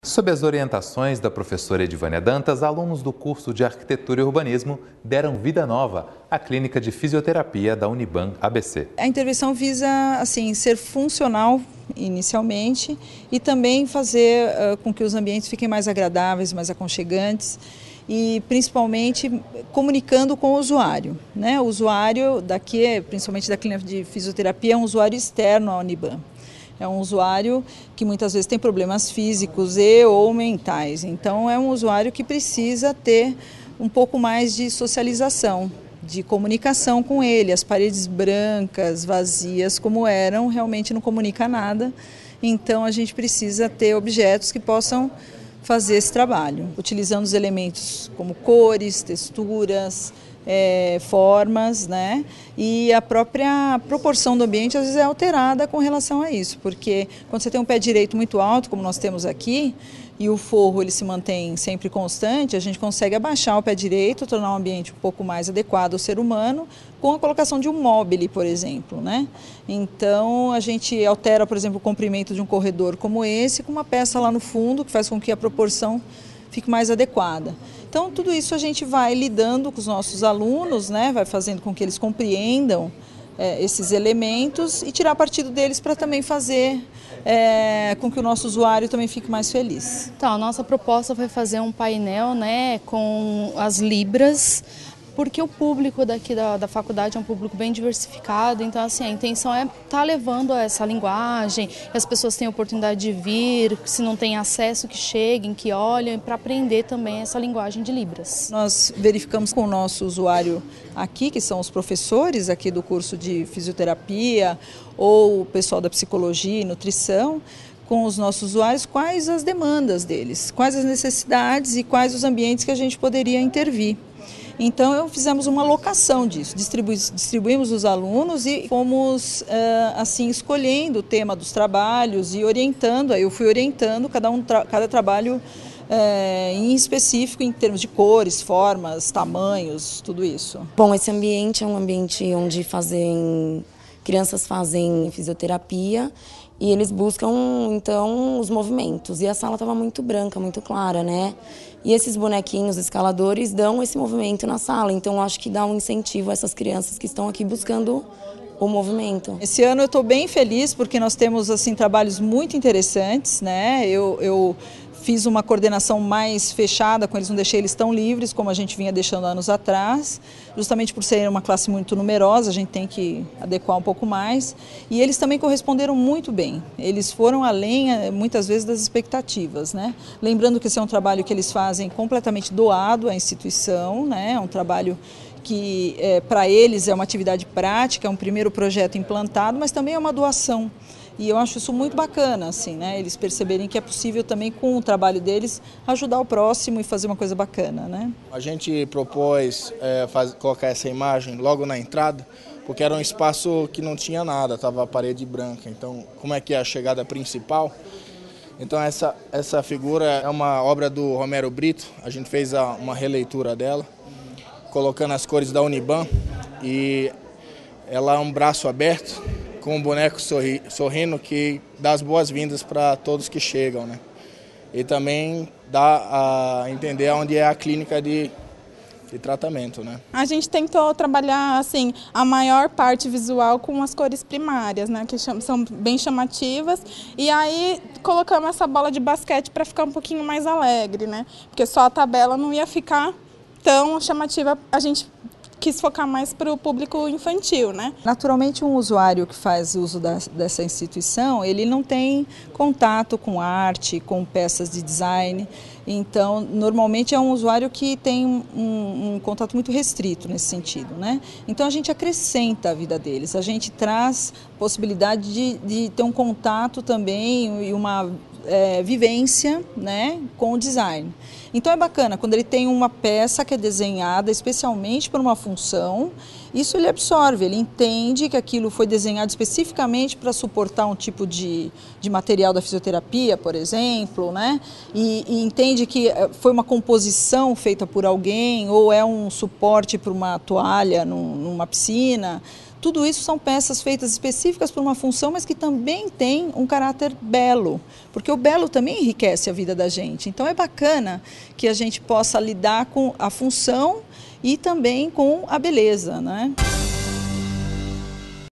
Sob as orientações da professora Edivânia Dantas, alunos do curso de Arquitetura e Urbanismo deram vida nova à clínica de fisioterapia da Uniban ABC. A intervenção visa ser funcional inicialmente e também fazer com que os ambientes fiquem mais agradáveis, mais aconchegantes e principalmente comunicando com o usuário. O usuário daqui, principalmente da clínica de fisioterapia, é um usuário externo à Uniban. É um usuário que muitas vezes tem problemas físicos e ou mentais. Então é um usuário que precisa ter um pouco mais de socialização, de comunicação com ele. As paredes brancas, vazias como eram, realmente não comunica nada. Então a gente precisa ter objetos que possam fazer esse trabalho, utilizando os elementos como cores, texturas, formas, e a própria proporção do ambiente às vezes é alterada com relação a isso, porque quando você tem um pé direito muito alto, como nós temos aqui, e o forro ele se mantém sempre constante, a gente consegue abaixar o pé direito, tornar o ambiente um pouco mais adequado ao ser humano, com a colocação de um móbile, por exemplo, Então a gente altera, por exemplo, o comprimento de um corredor como esse, com uma peça lá no fundo, que faz com que a proporção fique mais adequada. Então tudo isso a gente vai lidando com os nossos alunos, vai fazendo com que eles compreendam esses elementos e tirar partido deles para também fazer com que o nosso usuário também fique mais feliz. Então, a nossa proposta foi fazer um painel com as libras, porque o público daqui da faculdade é um público bem diversificado, então a intenção é estar levando essa linguagem, que as pessoas tenham oportunidade de vir, se não têm acesso, que cheguem, que olhem, para aprender também essa linguagem de libras. Nós verificamos com o nosso usuário aqui, que são os professores aqui do curso de fisioterapia, ou o pessoal da psicologia e nutrição, com os nossos usuários, quais as demandas deles, quais as necessidades e quais os ambientes que a gente poderia intervir. Então, fizemos uma locação disso, distribuímos os alunos e fomos, escolhendo o tema dos trabalhos e orientando, aí eu fui orientando cada trabalho em específico em termos de cores, formas, tamanhos, tudo isso. Bom, esse ambiente é um ambiente onde crianças fazem fisioterapia e eles buscam, então, os movimentos. E a sala estava muito branca, muito clara, E esses bonequinhos escaladores dão esse movimento na sala. Então, acho que dá um incentivo a essas crianças que estão aqui buscando o movimento. Esse ano eu estou bem feliz porque nós temos, trabalhos muito interessantes, Eu fiz uma coordenação mais fechada com eles, não deixei eles tão livres como a gente vinha deixando anos atrás, justamente por ser uma classe muito numerosa, a gente tem que adequar um pouco mais. E eles também corresponderam muito bem, eles foram além, muitas vezes, das expectativas. Lembrando que esse é um trabalho que eles fazem completamente doado à instituição, É um trabalho que para eles é uma atividade prática, é um primeiro projeto implantado, mas também é uma doação. E eu acho isso muito bacana, eles perceberem que é possível também, com o trabalho deles, ajudar o próximo e fazer uma coisa bacana, A gente propôs colocar essa imagem logo na entrada, porque era um espaço que não tinha nada, estava a parede branca. Então, como é que é a chegada principal? Então, essa figura é uma obra do Romero Brito, a gente fez uma releitura dela, colocando as cores da Uniban, e ela é um braço aberto, com um boneco sorrindo, que dá as boas-vindas para todos que chegam, E também dá a entender onde é a clínica de tratamento, A gente tentou trabalhar, a maior parte visual com as cores primárias, que são bem chamativas, e aí colocamos essa bola de basquete para ficar um pouquinho mais alegre, Porque só a tabela não ia ficar tão chamativa, a gente quis focar mais para o público infantil, Naturalmente, um usuário que faz uso dessa instituição, ele não tem contato com arte, com peças de design. Então, normalmente é um usuário que tem um contato muito restrito nesse sentido, Então, a gente acrescenta a vida deles, a gente traz possibilidade de ter um contato também e uma vivência, com o design. Então é bacana quando ele tem uma peça que é desenhada especialmente para uma função, isso ele absorve, ele entende que aquilo foi desenhado especificamente para suportar um tipo de material da fisioterapia, por exemplo, e entende que foi uma composição feita por alguém ou é um suporte para uma toalha numa piscina. tudo isso são peças feitas específicas para uma função, mas que também tem um caráter belo, porque o belo também enriquece a vida da gente. Então é bacana que a gente possa lidar com a função e também com a beleza, né?